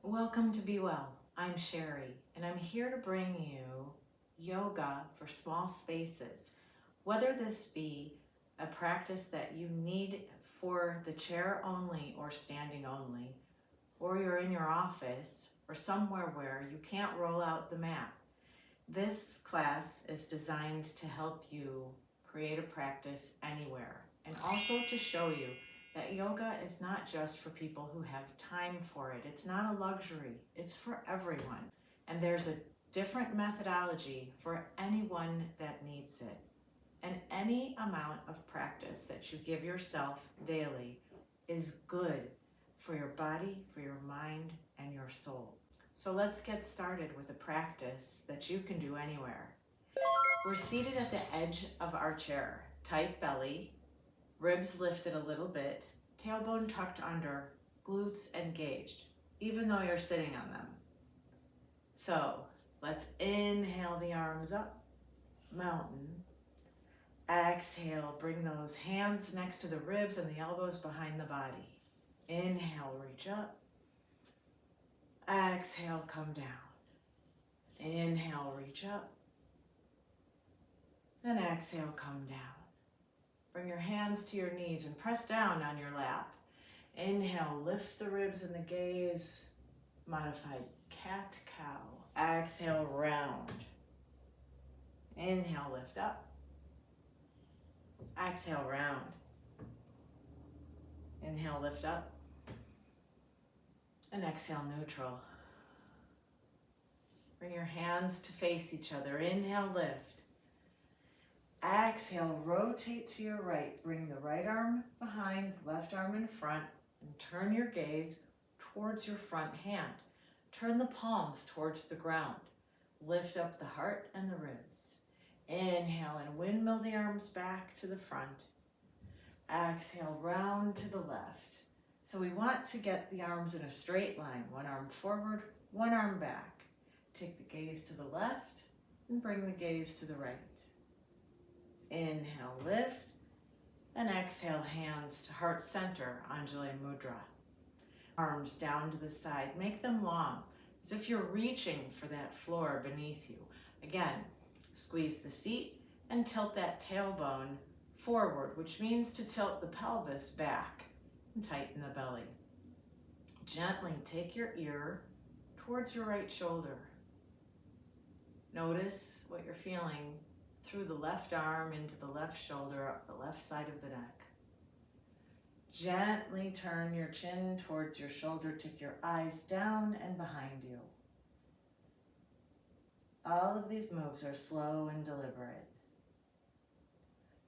Welcome to Be Well. I'm Sherry, and I'm here to bring you yoga for small spaces. Whether this be a practice that you need for the chair only or standing only, or you're in your office or somewhere where you can't roll out the mat. This class is designed to help you create a practice anywhere, and also to show you that yoga is not just for people who have time for it. It's not a luxury, it's for everyone. And there's a different methodology for anyone that needs it. And any amount of practice that you give yourself daily is good for your body, for your mind, and your soul. So let's get started with a practice that you can do anywhere. We're seated at the edge of our chair, tight belly, ribs lifted a little bit, tailbone tucked under, glutes engaged, even though you're sitting on them. So let's inhale the arms up, mountain. Exhale, bring those hands next to the ribs and the elbows behind the body. Inhale, reach up. Exhale, come down. Inhale, reach up. Then exhale, come down. Bring your hands to your knees and press down on your lap. Inhale, lift the ribs and the gaze. Modified cat-cow. Exhale, round. Inhale, lift up. Exhale, round. Inhale, lift up. And exhale, neutral. Bring your hands to face each other. Inhale, lift. Exhale, rotate to your right. Bring the right arm behind, left arm in front, and turn your gaze towards your front hand. Turn the palms towards the ground. Lift up the heart and the ribs. Inhale and windmill the arms back to the front. Exhale, round to the left. So we want to get the arms in a straight line. One arm forward, one arm back. Take the gaze to the left and bring the gaze to the right. Inhale, lift, and exhale, hands to heart center, Anjali Mudra. Arms down to the side, make them long, as if you're reaching for that floor beneath you. Again, squeeze the seat and tilt that tailbone forward, which means to tilt the pelvis back and tighten the belly. Gently take your ear towards your right shoulder. Notice what you're feeling through the left arm into the left shoulder, up the left side of the neck. Gently turn your chin towards your shoulder, take your eyes down and behind you. All of these moves are slow and deliberate.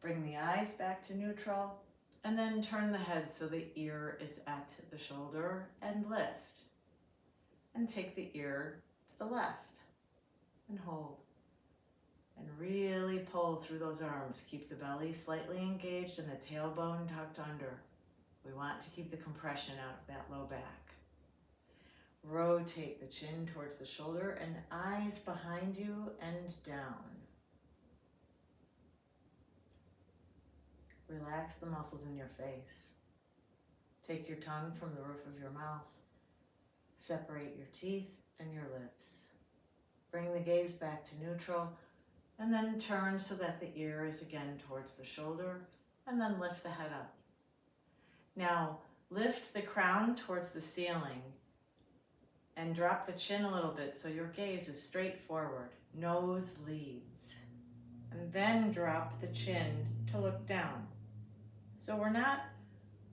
Bring the eyes back to neutral and then turn the head so the ear is at the shoulder and lift. And take the ear to the left and hold. And really pull through those arms. Keep the belly slightly engaged and the tailbone tucked under. We want to keep the compression out of that low back. Rotate the chin towards the shoulder and eyes behind you and down. Relax the muscles in your face. Take your tongue from the roof of your mouth. Separate your teeth and your lips. Bring the gaze back to neutral. And then turn so that the ear is again towards the shoulder, and then lift the head up. Now, lift the crown towards the ceiling and drop the chin a little bit so your gaze is straight forward. Nose leads. And then drop the chin to look down. So we're not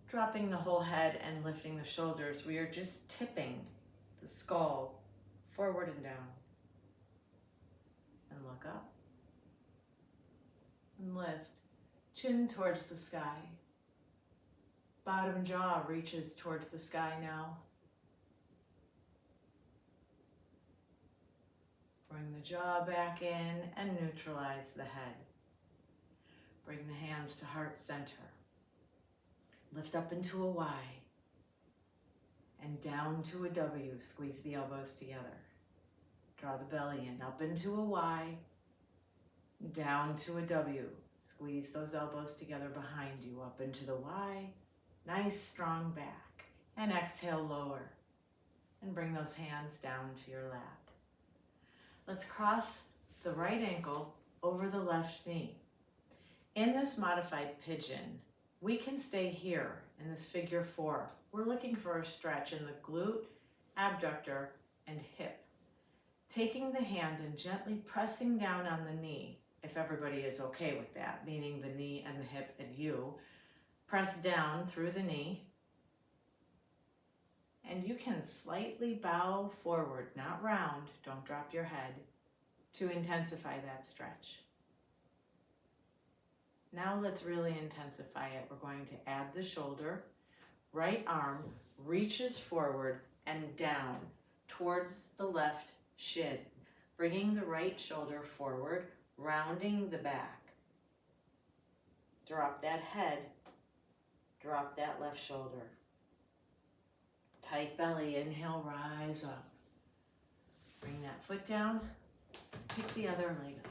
dropping the whole head and lifting the shoulders. We are just tipping the skull forward and down. And look up. And lift, chin towards the sky. Bottom jaw reaches towards the sky now. Bring the jaw back in and neutralize the head. Bring the hands to heart center. Lift up into a Y and down to a W. Squeeze the elbows together. Draw the belly in, up into a Y, down to a W. Squeeze those elbows together behind you, up into the Y. Nice strong back. And exhale, lower. and bring those hands down to your lap. Let's cross the right ankle over the left knee. In this modified pigeon, we can stay here in this figure 4. We're looking for a stretch in the glute, abductor, and hip. Taking the hand and gently pressing down on the knee, if everybody is okay with that, meaning the knee and the hip and you. Press down through the knee, and you can slightly bow forward, not round, don't drop your head, to intensify that stretch. Now let's really intensify it. We're going to add the shoulder. Right arm reaches forward and down towards the left shin, bringing the right shoulder forward, rounding the back. Drop that head, drop that left shoulder. Tight belly, inhale, rise up. Bring that foot down, pick the other leg up.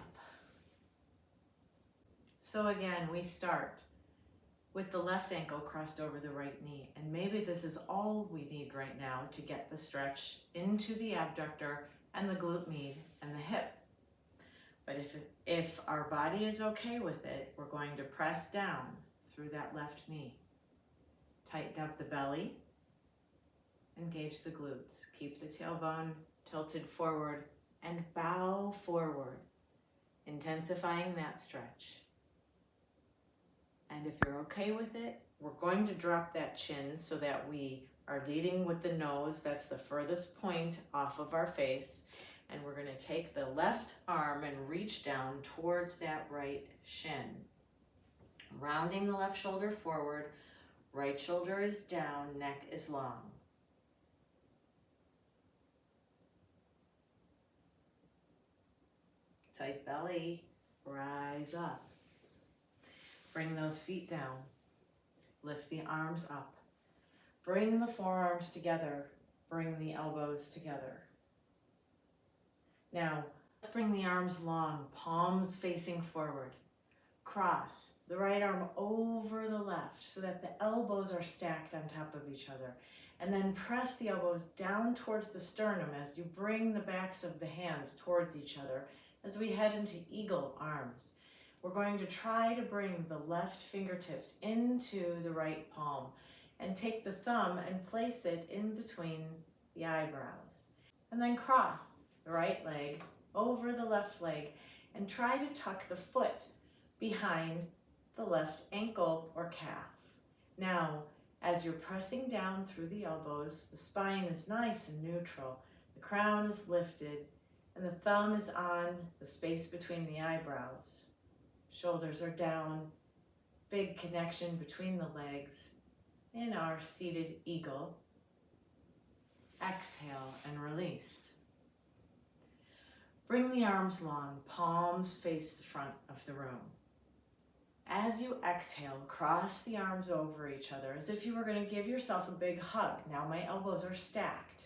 So again, we start with the left ankle crossed over the right knee. And maybe this is all we need right now to get the stretch into the abductor and the glute med and the hip. But if our body is okay with it, we're going to press down through that left knee. Tighten up the belly, engage the glutes. Keep the tailbone tilted forward and bow forward, intensifying that stretch. And if you're okay with it, we're going to drop that chin so that we are leading with the nose. That's the furthest point off of our face. And we're going to take the left arm and reach down towards that right shin. Rounding the left shoulder forward, right shoulder is down, neck is long. Tight belly, rise up. Bring those feet down. Lift the arms up. Bring the forearms together. Bring the elbows together. Now, let's bring the arms long, palms facing forward. Cross the right arm over the left so that the elbows are stacked on top of each other. And then press the elbows down towards the sternum as you bring the backs of the hands towards each other as we head into eagle arms. We're going to try to bring the left fingertips into the right palm and take the thumb and place it in between the eyebrows. And then cross the right leg over the left leg and try to tuck the foot behind the left ankle or calf. Now, as you're pressing down through the elbows, the spine is nice and neutral. The crown is lifted and the thumb is on the space between the eyebrows. Shoulders are down, big connection between the legs in our seated eagle. Exhale and release. Bring the arms long, palms face the front of the room. As you exhale, cross the arms over each other as if you were going to give yourself a big hug. Now my elbows are stacked.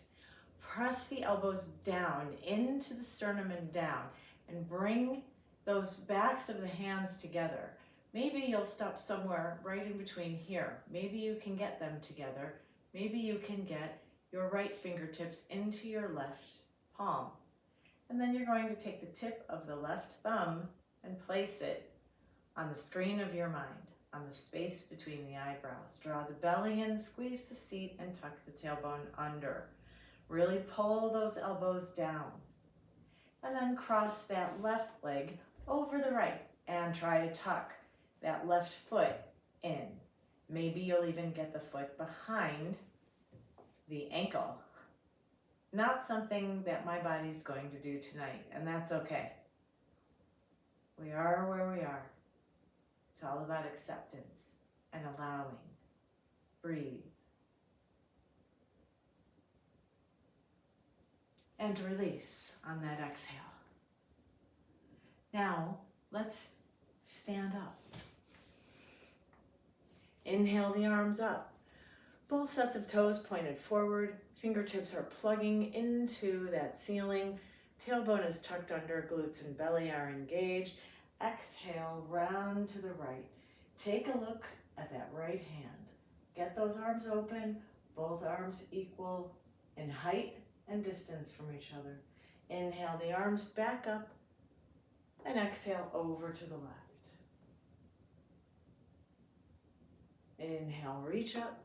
Press the elbows down into the sternum and down and bring those backs of the hands together. Maybe you'll stop somewhere right in between here. Maybe you can get them together. Maybe you can get your right fingertips into your left palm. And then you're going to take the tip of the left thumb and place it on the screen of your mind, on the space between the eyebrows. Draw the belly in, squeeze the seat, and tuck the tailbone under. Really pull those elbows down. And then cross that left leg over the right and try to tuck that left foot in. Maybe you'll even get the foot behind the ankle. Not something that my body's going to do tonight, and that's okay. We are where we are. It's all about acceptance and allowing. Breathe. And release on that exhale. Now, let's stand up. Inhale the arms up. Both sets of toes pointed forward. Fingertips are plugging into that ceiling. Tailbone is tucked under. Glutes and belly are engaged. Exhale, round to the right. Take a look at that right hand. Get those arms open. Both arms equal. in height and distance from each other. Inhale the arms back up and exhale over to the left. Inhale, reach up.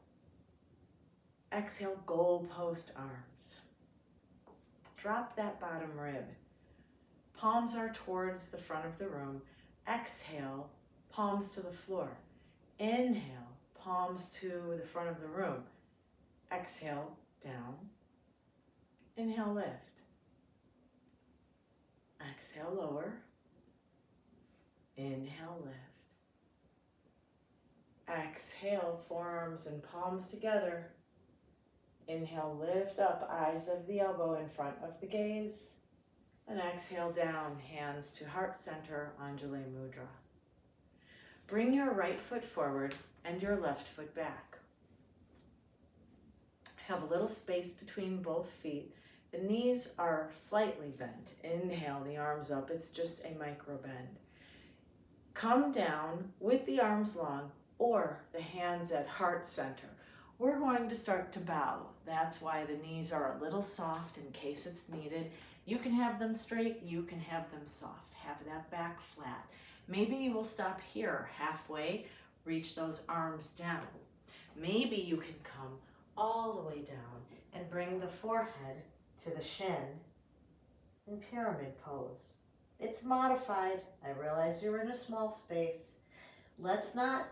Exhale, goalpost arms. Drop that bottom rib. Palms are towards the front of the room. Exhale, palms to the floor. Inhale, palms to the front of the room. Exhale, down. Inhale, lift. Exhale, lower. Inhale, lift. Exhale, forearms and palms together. Inhale, lift up, eyes of the elbow in front of the gaze. And exhale down, hands to heart center, Anjali Mudra. Bring your right foot forward and your left foot back. Have a little space between both feet. The knees are slightly bent. Inhale the arms up, it's just a micro bend. Come down with the arms long or the hands at heart center. We're going to start to bow. That's why the knees are a little soft in case it's needed. You can have them straight, you can have them soft. Have that back flat. Maybe you will stop here halfway, reach those arms down. Maybe you can come all the way down and bring the forehead to the shin in pyramid pose. It's modified. I realize you're in a small space. Let's not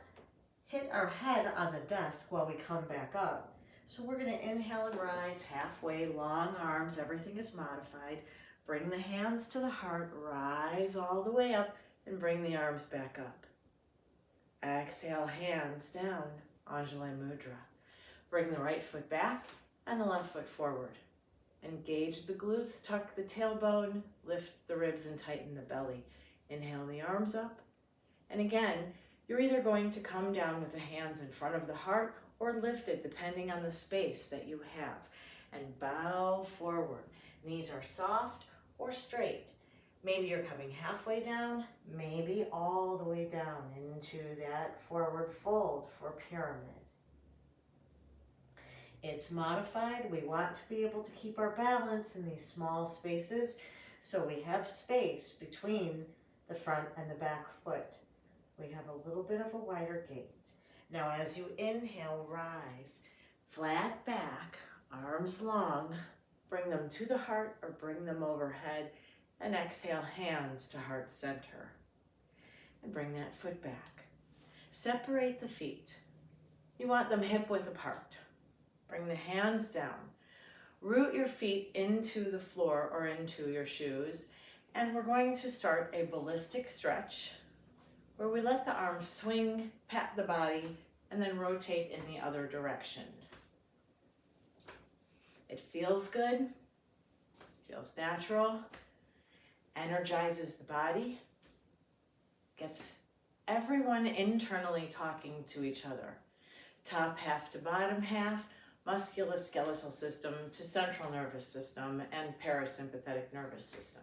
hit our head on the desk while we come back up. So we're going to inhale and rise halfway, long arms, everything is modified. Bring the hands to the heart, rise all the way up and bring the arms back up. Exhale, hands down, Anjali Mudra. Bring the right foot back and the left foot forward. Engage the glutes, tuck the tailbone, lift the ribs and tighten the belly. Inhale the arms up. And again, you're either going to come down with the hands in front of the heart or lift it depending on the space that you have. And bow forward. Knees are soft or straight. Maybe you're coming halfway down, maybe all the way down into that forward fold for pyramid. It's modified. We want to be able to keep our balance in these small spaces, so we have space between the front and the back foot. We have a little bit of a wider gait. Now as you inhale, rise, flat back, arms long, bring them to the heart or bring them overhead, and exhale, hands to heart center. And bring that foot back. Separate the feet. You want them hip width apart. Bring the hands down. Root your feet into the floor or into your shoes. And we're going to start a ballistic stretch where we let the arms swing, pat the body, and then rotate in the other direction. It feels good, feels natural, energizes the body, gets everyone internally talking to each other. Top half to bottom half, musculoskeletal system to central nervous system and parasympathetic nervous system.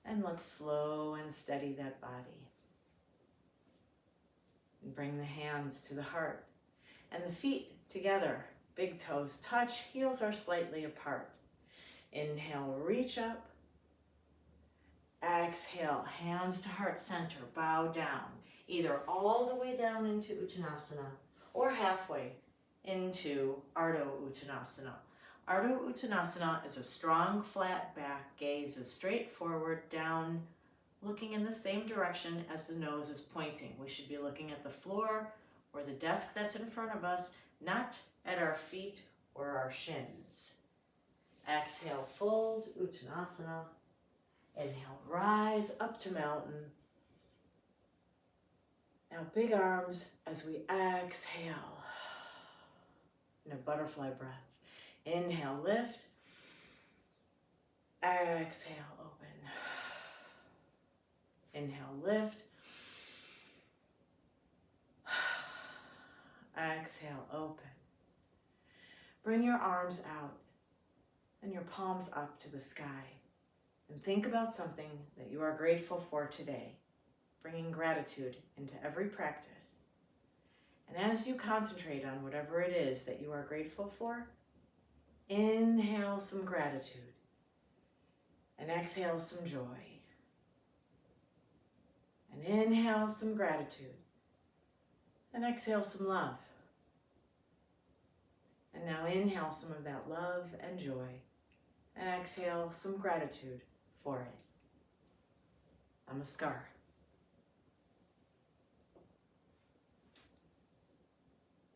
And let's slow and steady that body. And bring the hands to the heart and the feet together. Big toes touch, heels are slightly apart. Inhale, reach up. Exhale, hands to heart center, bow down. Either all the way down into Uttanasana or halfway into Ardha Uttanasana. Ardha Uttanasana is a strong, flat back, gaze is straight forward, down, looking in the same direction as the nose is pointing. We should be looking at the floor or the desk that's in front of us, not at our feet or our shins. Exhale, fold, Uttanasana. Inhale, rise up to mountain. Now big arms as we exhale in a butterfly breath. Inhale, lift. Exhale, open. Inhale, lift. Exhale, open. Bring your arms out and your palms up to the sky. And think about something that you are grateful for today, bringing gratitude into every practice. And as you concentrate on whatever it is that you are grateful for, Inhale some gratitude and exhale some joy. And inhale some gratitude and exhale some love. And now inhale some of that love and joy and exhale some gratitude for it. Namaskar.